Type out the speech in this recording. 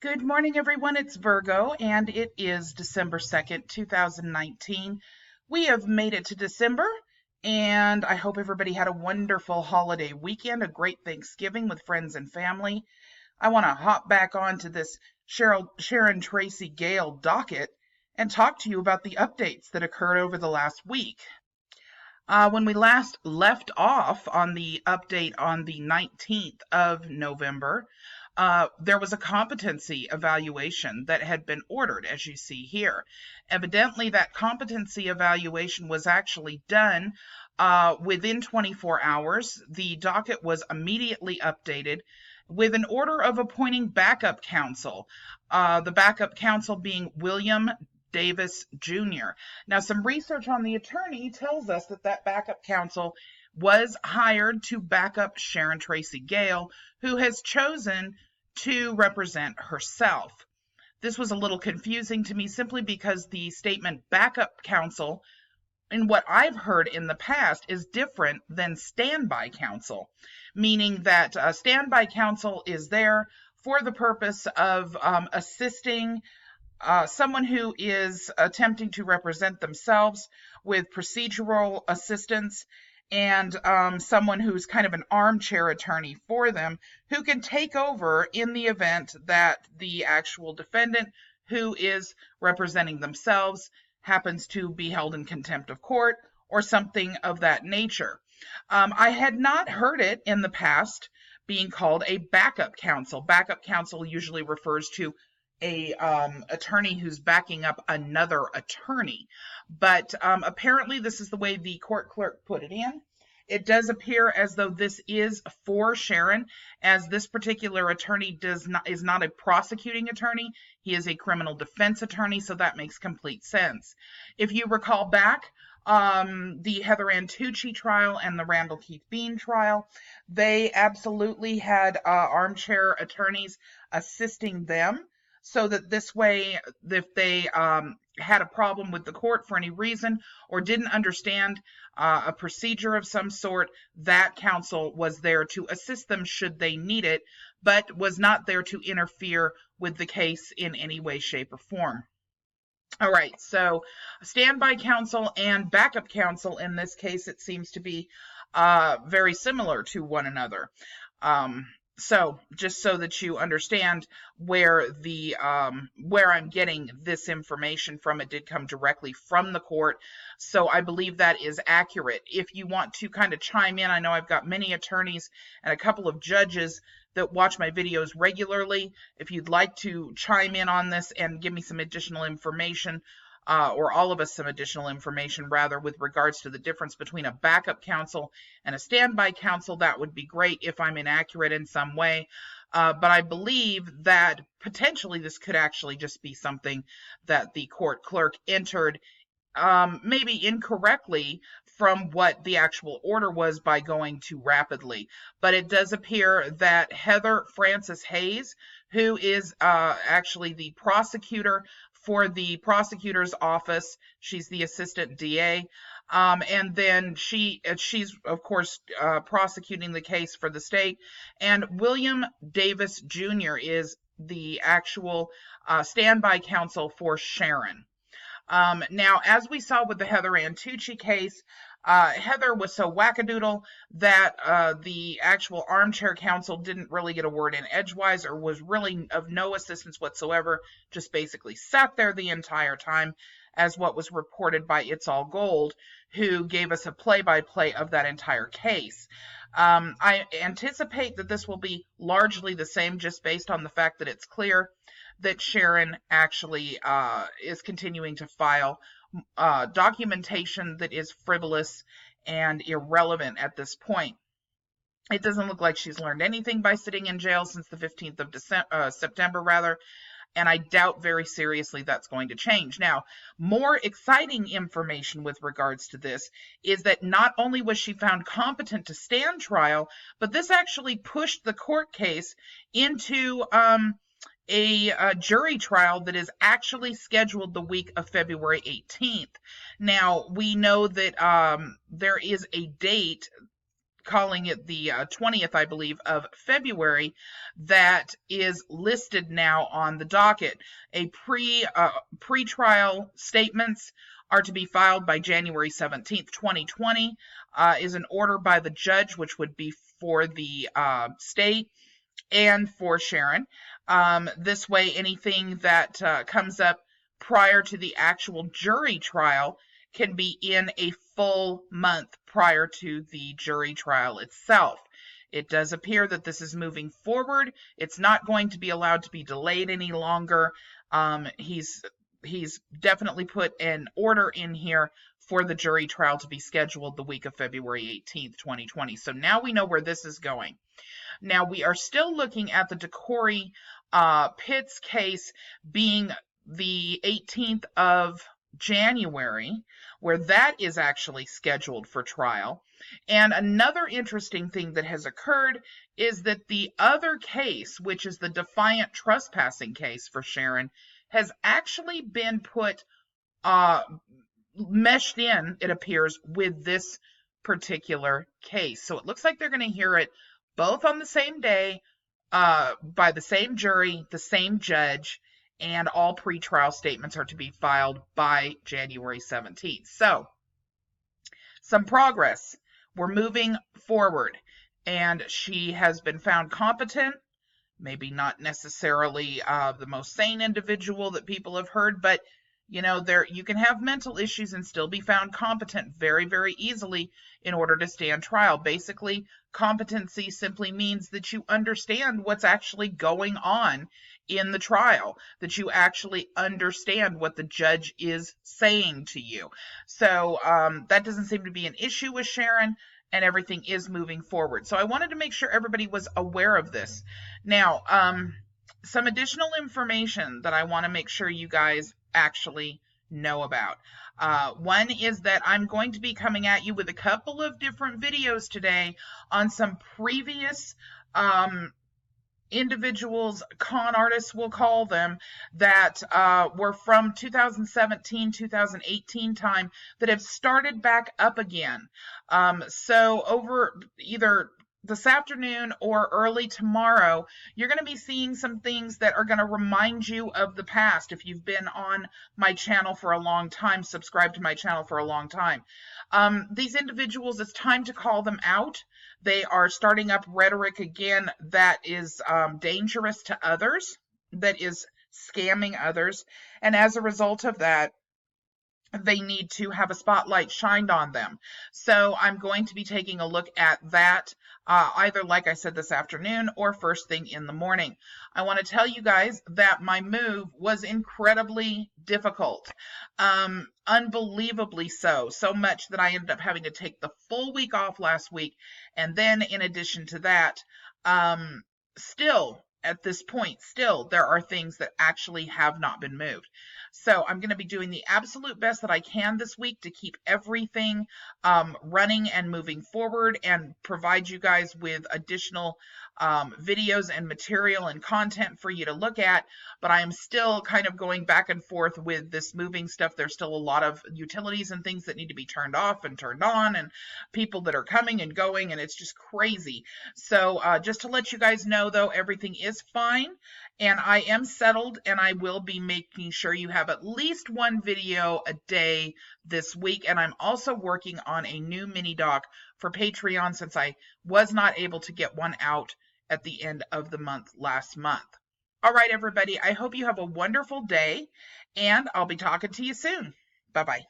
Good morning, everyone. It's Virgo, and it is December 2nd, 2019. We have made it to December, and I hope everybody had a wonderful holiday weekend, a great Thanksgiving with friends and family. I want to hop back onto this Sharon Tracy Gale docket and talk to you about the updates that occurred over the last week. When we last left off on the update on the 19th of November, there was a competency evaluation that had been ordered, as you see here. Evidently, that competency evaluation was actually done within 24 hours. The docket was immediately updated with an order of appointing backup counsel, the backup counsel being William Davis Jr. Now, some research on the attorney tells us that backup counsel was hired to back up Sharon Tracy Gale, who has chosen to represent herself. This was a little confusing to me simply because the statement backup counsel, in what I've heard in the past, is different than standby counsel, meaning that standby counsel is there for the purpose of assisting someone who is attempting to represent themselves with procedural assistance, and someone who's kind of an armchair attorney for them who can take over in the event that the actual defendant who is representing themselves happens to be held in contempt of court or something of that nature. I had not heard it in the past being called a backup counsel. Backup counsel usually refers to a attorney who's backing up another attorney. But apparently this is the way the court clerk put it in. It does appear as though this is for Sharon, as this particular attorney is not a prosecuting attorney. He is a criminal defense attorney, so that makes complete sense. If you recall back, the Heather Ann Tucci trial and the Randall Keith Bean trial, they absolutely had armchair attorneys assisting them, so that this way, if they had a problem with the court for any reason or didn't understand a procedure of some sort, that counsel was there to assist them should they need it, but was not there to interfere with the case in any way, shape, or form. All right, so standby counsel and backup counsel in this case, it seems to be very similar to one another. So just so that you understand where I'm getting this information from, it did come directly from the court. So I believe that is accurate. If you want to kind of chime in, I know I've got many attorneys and a couple of judges that watch my videos regularly. If you'd like to chime in on this and give me some additional information, or all of us some additional information rather, with regards to the difference between a backup counsel and a standby counsel, that would be great if I'm inaccurate in some way. But I believe that potentially this could actually just be something that the court clerk entered maybe incorrectly from what the actual order was by going too rapidly. But it does appear that Heather Frances Hayes, who is actually the prosecutor for the prosecutor's office, she's the assistant DA, and then she's of course prosecuting the case for the state, and William Davis Jr. is the actual standby counsel for Sharon. Now, as we saw with the Heather Ann Tucci case, Heather was so wackadoodle that the actual armchair counsel didn't really get a word in edgewise, or was really of no assistance whatsoever, just basically sat there the entire time, as what was reported by It's All Gold, who gave us a play-by-play of that entire case. I anticipate that this will be largely the same, just based on the fact that it's clear that Sharon actually is continuing to file documentation that is frivolous and irrelevant at this point. It doesn't look like she's learned anything by sitting in jail since the 15th of September, rather, and I doubt very seriously that's going to change. Now, more exciting information with regards to this is that not only was she found competent to stand trial, but this actually pushed the court case into a jury trial that is actually scheduled the week of February 18th. Now, we know that there is a date calling it the 20th, I believe, of February, that is listed now on the docket. A pre-trial statements are to be filed by January 17th, 2020, is an order by the judge, which would be for the state and for Sharon. This way, anything that comes up prior to the actual jury trial can be in a full month prior to the jury trial itself. It does appear that this is moving forward. It's not going to be allowed to be delayed any longer. He's definitely put an order in here for the jury trial to be scheduled the week of February 18th, 2020. So now we know where this is going. Now we are still looking at the Decory Pitts case being the 18th of January, where that is actually scheduled for trial. And another interesting thing that has occurred is that the other case, which is the defiant trespassing case for Sharon, has actually been put, meshed in, it appears, with this particular case. So it looks like they're going to hear it both on the same day, by the same jury, the same judge, and all pretrial statements are to be filed by January 17th. So, some progress. We're moving forward, and she has been found competent. Maybe not necessarily the most sane individual that people have heard, but you know, you can have mental issues and still be found competent very, very easily in order to stand trial. Basically, competency simply means that you understand what's actually going on in the trial, that you actually understand what the judge is saying to you. So that doesn't seem to be an issue with Sharon, and everything is moving forward. So I wanted to make sure everybody was aware of this. Now, some additional information that I want to make sure you guys actually know about. One is that I'm going to be coming at you with a couple of different videos today on some previous individuals, con artists we'll call them, that were from 2017, 2018 time that have started back up again. So over either this afternoon or early tomorrow, you're going to be seeing some things that are going to remind you of the past. If you've been on my channel for a long time, subscribed to my channel for a long time. These individuals, it's time to call them out. They are starting up rhetoric again that is dangerous to others, that is scamming others. And as a result of that, they need to have a spotlight shined on them. So I'm going to be taking a look at that either, like I said, this afternoon or first thing in the morning. I want to tell you guys that my move was incredibly difficult, unbelievably so much that I ended up having to take the full week off last week. And then in addition to that, still at this point, there are things that actually have not been moved. So I'm going to be doing the absolute best that I can this week to keep everything running and moving forward and provide you guys with additional videos and material and content for you to look at. But I am still kind of going back and forth with this moving stuff. There's still a lot of utilities and things that need to be turned off and turned on, and people that are coming and going, and it's just crazy. So just to let you guys know, though, everything is fine. And I am settled, and I will be making sure you have at least one video a day this week. And I'm also working on a new mini doc for Patreon, since I was not able to get one out at the end of the month last month. All right, everybody, I hope you have a wonderful day, and I'll be talking to you soon. Bye-bye.